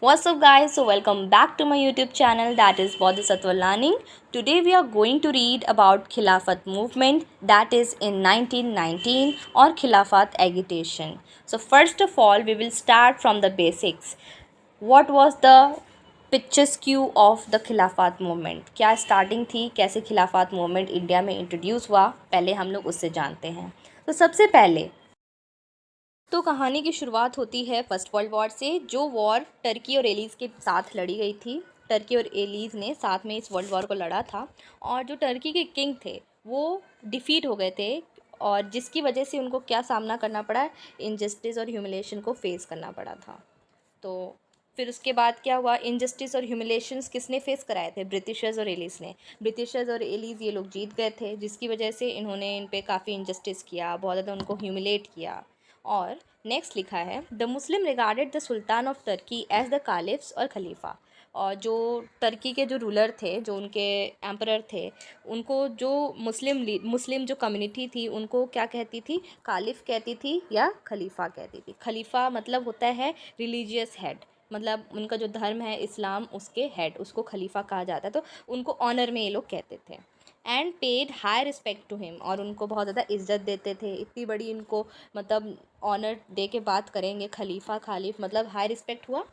What's up guys, so welcome back to my YouTube channel, that is Bodhisattva Learning. Today we are going to read about Khilafat movement, that is in 1919, or Khilafat agitation. So first of all we will start from the basics. What was the picturesque of the खिलाफत movement? क्या starting थी, कैसे खिलाफत movement India में introduce हुआ, पहले हम लोग उससे जानते हैं। तो सबसे पहले तो कहानी की शुरुआत होती है फर्स्ट वर्ल्ड वॉर से, जो वॉर टर्की और एलीज़ के साथ लड़ी गई थी। टर्की और एलीज़ ने साथ में इस वर्ल्ड वॉर को लड़ा था और जो टर्की के किंग थे वो डिफ़ीट हो गए थे, और जिसकी वजह से उनको क्या सामना करना पड़ा, इनजस्टिस और ह्यूमिलेशन को फेस करना पड़ा था। तो फिर उसके बाद क्या हुआ, इनजस्टिस और ह्यूमिलेशंस किसने फेस कराए थे? ब्रिटिशर्स और एलीज़ ने। ब्रिटिशर्स और एलीज़ ये लोग जीत गए थे, जिसकी वजह से इन्होंने इन पे काफ़ी इनजस्टिस किया, बहुत ज़्यादा उनको ह्यूमिलेट किया। और नेक्स्ट लिखा है, the Muslim regarded the sultan of Turkey as the caliphs और खलीफा। और जो टर्की के जो रूलर थे, जो उनके एम्परर थे, उनको जो मुस्लिम जो कम्युनिटी थी उनको क्या कहती थी? कालिफ कहती थी या खलीफा कहती थी। खलीफा मतलब होता है रिलीजियस हेड, मतलब उनका जो धर्म है इस्लाम, उसके हेड, उसको खलीफा कहा जाता है। तो उनको ऑनर में ये लोग कहते थे। And paid high respect to him, और उनको बहुत ज़्यादा इज्जत देते थे। इतनी बड़ी इनको मतलब ऑनर दे के बात करेंगे, खलीफा खालिफ मतलब हाई रिस्पेक्ट हुआ।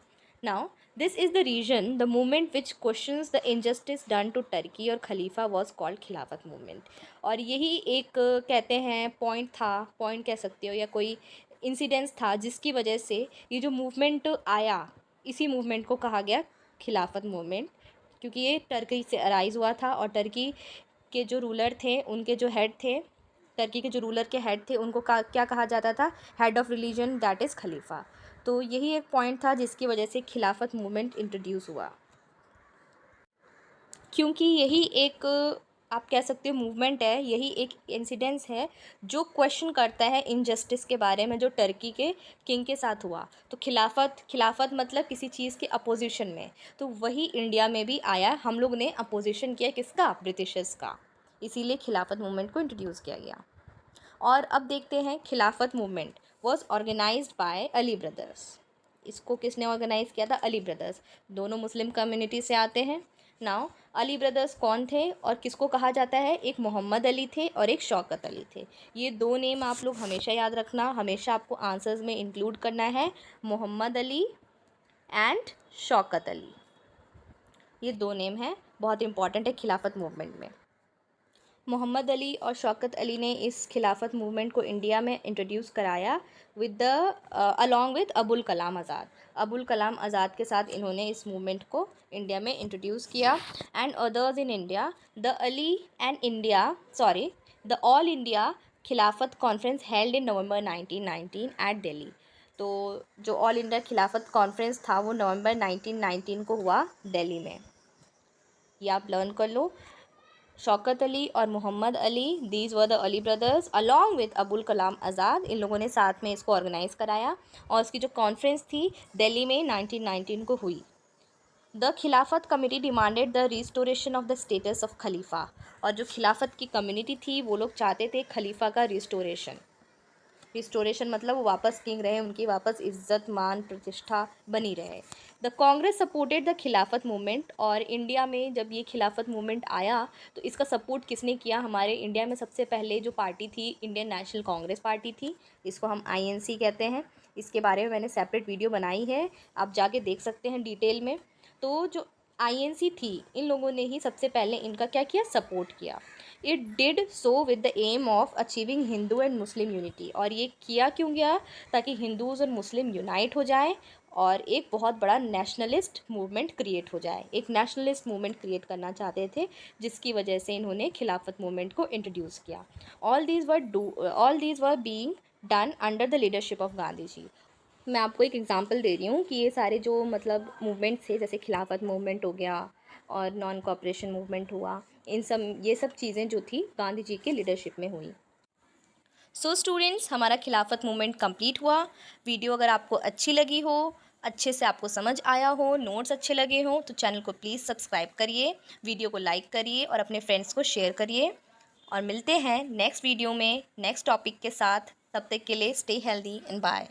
Now this is the reason the movement which questions the injustice done to Turkey और खलीफा वॉज कॉल्ड खिलाफत मूवमेंट। और यही एक कहते हैं पॉइंट था, पॉइंट कह सकते हो, या कोई इंसिडेंस था जिसकी वजह से ये जो मूवमेंट आया, इसी मूवमेंट को कहा गया खिलाफत मूवमेंट, क्योंकि ये टर्की से अराइज़ हुआ था। और टर्की के जो रूलर थे, उनके जो हेड थे, टर्की के जो रूलर के हेड थे, उनको क्या कहा जाता था? Head of religion, that is खलीफा। तो यही एक पॉइंट था जिसकी वजह से खिलाफत मूवमेंट इंट्रोड्यूस हुआ, क्योंकि यही एक आप कह सकते हो मूवमेंट है, यही एक इंसिडेंस है जो क्वेश्चन करता है इनजस्टिस के बारे में, जो टर्की के किंग के साथ हुआ। तो खिलाफत मतलब किसी चीज़ के अपोजिशन में, तो वही इंडिया में भी आया। हम लोग ने अपोजिशन किया किसका? ब्रिटिशर्स का। इसीलिए खिलाफत मूवमेंट को इंट्रोड्यूस किया गया। और अब देखते हैं, Khilafat movement was organized by Ali brothers. इसको किसने ऑर्गेनाइज़ किया था? अली ब्रदर्स। दोनों मुस्लिम कम्युनिटी से आते हैं। नाउ अली ब्रदर्स कौन थे और किसको कहा जाता है? एक मोहम्मद अली थे और एक शौकत अली थे। ये दो नेम आप लोग हमेशा याद रखना, हमेशा आपको आंसर्स में इंक्लूड करना है, मोहम्मद अली एंड शौकत अली। ये दो नेम हैं, बहुत इंपॉर्टेंट है खिलाफत मूवमेंट में। मोहम्मद अली और शौकत अली ने इस खिलाफत मूवमेंट को इंडिया में इंट्रोड्यूस कराया अलॉन्ग विद अबुल कलाम आज़ाद। अबुल कलाम आज़ाद के साथ इन्होंने इस मूवमेंट को इंडिया में इंट्रोड्यूस किया। And others in India, the all India Khilafat conference held in November 1919 at Delhi. तो जो ऑल इंडिया खिलाफत कॉन्फ्रेंस था वो नवंबर 1919 को हुआ दिल्ली में। ये आप लर्न कर लो। शौकत अली और Mohammad Ali, these were the Ali brothers along with Abul Kalam Azad. इन लोगों ने साथ में इसको ऑर्गेनाइज़ कराया, और इसकी जो कॉन्फ्रेंस थी दिल्ली में 1919 को हुई। The Khilafat committee demanded the restoration of the status of खलीफा। और जो खिलाफत की कम्युनिटी थी वो लोग चाहते थे खलीफा का रिस्टोरेशन मतलब वो वापस किंग रहे, उनकी वापस इज्जत मान प्रतिष्ठा बनी रहे। द कांग्रेस सपोर्टेड द खिलाफत मूवमेंट। और इंडिया में जब ये खिलाफत मूवमेंट आया तो इसका सपोर्ट किसने किया? हमारे इंडिया में सबसे पहले जो पार्टी थी, इंडियन नेशनल कांग्रेस पार्टी थी, इसको हम INC कहते हैं। इसके बारे में मैंने सेपरेट वीडियो बनाई है, आप जाके देख सकते हैं डिटेल में। तो जो INC थी, इन लोगों ने ही सबसे पहले इनका क्या किया? सपोर्ट किया। It did so with the aim of achieving Hindu and Muslim unity. और ये किया क्यों गया? ताकि हिंदूज़ और मुस्लिम यूनाइट हो जाए और एक बहुत बड़ा नेशनलिस्ट मूवमेंट क्रिएट हो जाए। एक नेशनलिस्ट मूवमेंट क्रिएट करना चाहते थे, जिसकी वजह से इन्होंने खिलाफत मूवमेंट को इंट्रोड्यूस किया। All these were being done under the leadership of Gandhi ji. मैं आपको एक एग्जांपल दे रही हूँ कि ये सारे जो मतलब मूवमेंट्स थे, जैसे खिलाफत मूवमेंट हो गया और नॉन कॉपरेशन मूवमेंट हुआ, ये सब चीज़ें जो थी गांधी जी के लीडरशिप में हुई। सो स्टूडेंट्स, हमारा खिलाफत मूवमेंट कंप्लीट हुआ। वीडियो अगर आपको अच्छी लगी हो, अच्छे से आपको समझ आया हो, नोट्स अच्छे लगे हों, तो चैनल को प्लीज़ सब्सक्राइब करिए, वीडियो को लाइक करिए और अपने फ्रेंड्स को शेयर करिए। और मिलते हैं नेक्स्ट वीडियो में नेक्स्ट टॉपिक के साथ। तब तक के लिए स्टे हेल्दी एंड बाय।